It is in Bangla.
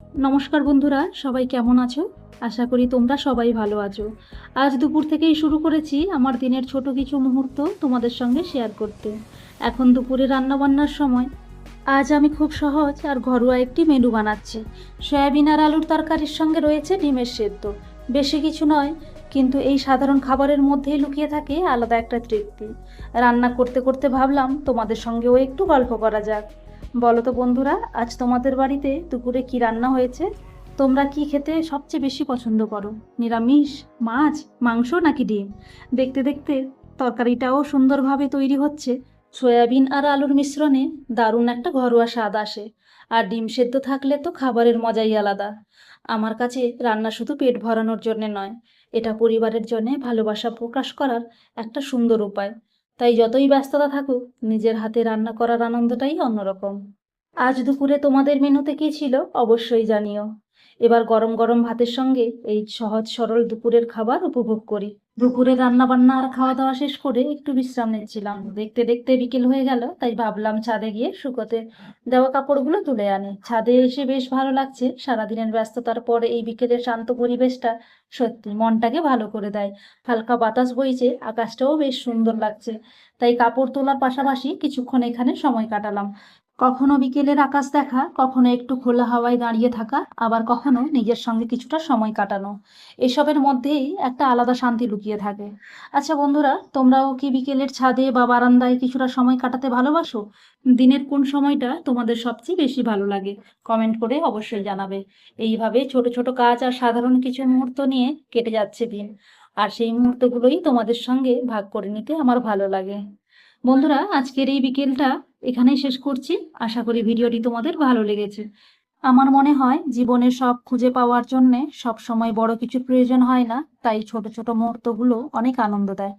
নমস্কার বন্ধুরা, সবাই কেমন আছো? আশা করি তোমরা সবাই ভালো আছো। আজ দুপুর থেকেই শুরু করেছি আমার দিনের ছোট কিছু মুহূর্ত তোমাদের সঙ্গে শেয়ার করতে। এখন দুপুরে রান্নাবান্নার সময়। আজ আমি খুব সহজ আর ঘরোয়া একটি মেনু বানাচ্ছি। সয়াবিন আর আলুর তরকারির সঙ্গে রয়েছে ডিমের সেদ্ধ। বেশি কিছু নয়, কিন্তু এই সাধারণ খাবারের মধ্যেই লুকিয়ে থাকে আলাদা একটা তৃপ্তি। রান্না করতে করতে ভাবলাম তোমাদের সঙ্গেও একটু গল্প করা যাক। বলো তো বন্ধুরা, আজ তোমাদের বাড়িতে দুপুরে কি রান্না হয়েছে? তোমরা কি খেতে সবচেয়ে বেশি পছন্দ করো? নিরামিষ, মাছ, মাংস নাকি ডিম? দেখতে দেখতে তরকারিটাও সুন্দরভাবে তৈরি হচ্ছে। সয়াবিন আর আলুর মিশ্রণে দারুণ একটা ঘরোয়া স্বাদ আসে। আর ডিম সেদ্ধ থাকলে তো খাবারের মজাই আলাদা। আমার কাছে রান্না শুধু পেট ভরানোর জন্যে নয়, এটা পরিবারের জন্যে ভালোবাসা প্রকাশ করার একটা সুন্দর উপায়। তাই যতই ব্যস্ততা থাকুক, নিজের হাতে রান্না করার আনন্দটাই অন্যরকম। আজ দুপুরে তোমাদের মেনুতে কী ছিল অবশ্যই জানিও। এবার গরম গরম ভাতের সঙ্গে এই সহজ সরল দুপুরের খাবার উপভোগ করি। দুপুরে রান্না বান্না আর খাওয়া দাওয়া শেষ করে একটু বিশ্রাম নিচ্ছিলাম। দেখতে দেখতে বিকেল হয়ে গেল, তাই ভাবলাম ছাদে গিয়ে শুকোতে দেওয়া কাপড়গুলো তুলে আনি। ছাদে এসে বেশ ভালো লাগছে। সারাদিনের ব্যস্ততার পরে এই বিকেলের শান্ত পরিবেশটা সত্যি মনটাকে ভালো করে দেয়। হালকা বাতাস বইছে, আকাশটাও বেশ সুন্দর লাগছে। তাই কাপড় তোলার পাশাপাশি কিছুক্ষণ এখানে সময় কাটালাম। কখনো বিকেলের আকাশ দেখা, কখনো একটু খোলা হাওয়ায় দাঁড়িয়ে থাকা, আবার কখনো নিজের সঙ্গে কিছুটা সময় কাটানো। এসবের মধ্যেই একটা আলাদা শান্তি লুকিয়ে থাকে। আচ্ছা বন্ধুরা, তোমরাও কি বিকেলের ছাদে বা বারান্দায় কিছুটা সময় কাটাতে ভালোবাসো? দিনের কোন সময়টা তোমাদের সবচেয়ে বেশি ভালো লাগে? কমেন্ট করে অবশ্যই জানাবে। এইভাবে ছোট ছোট কাজ আর সাধারণ কিছু মুহূর্ত নিয়ে কেটে যাচ্ছে দিন। আর সেই মুহূর্তগুলোই তোমাদের সঙ্গে ভাগ করে নিতে আমার ভালো লাগে। বন্ধুরা, আজকের এই বিকেলটা এখানেই শেষ করছি। আশা করি ভিডিওটি তোমাদের ভালো লেগেছে। আমার মনে হয় জীবনে সব খুঁজে পাওয়ার জন্যে সব সময় বড় কিছু প্রয়োজন হয় না, তাই ছোট ছোট মুহূর্তগুলো অনেক আনন্দ দেয়।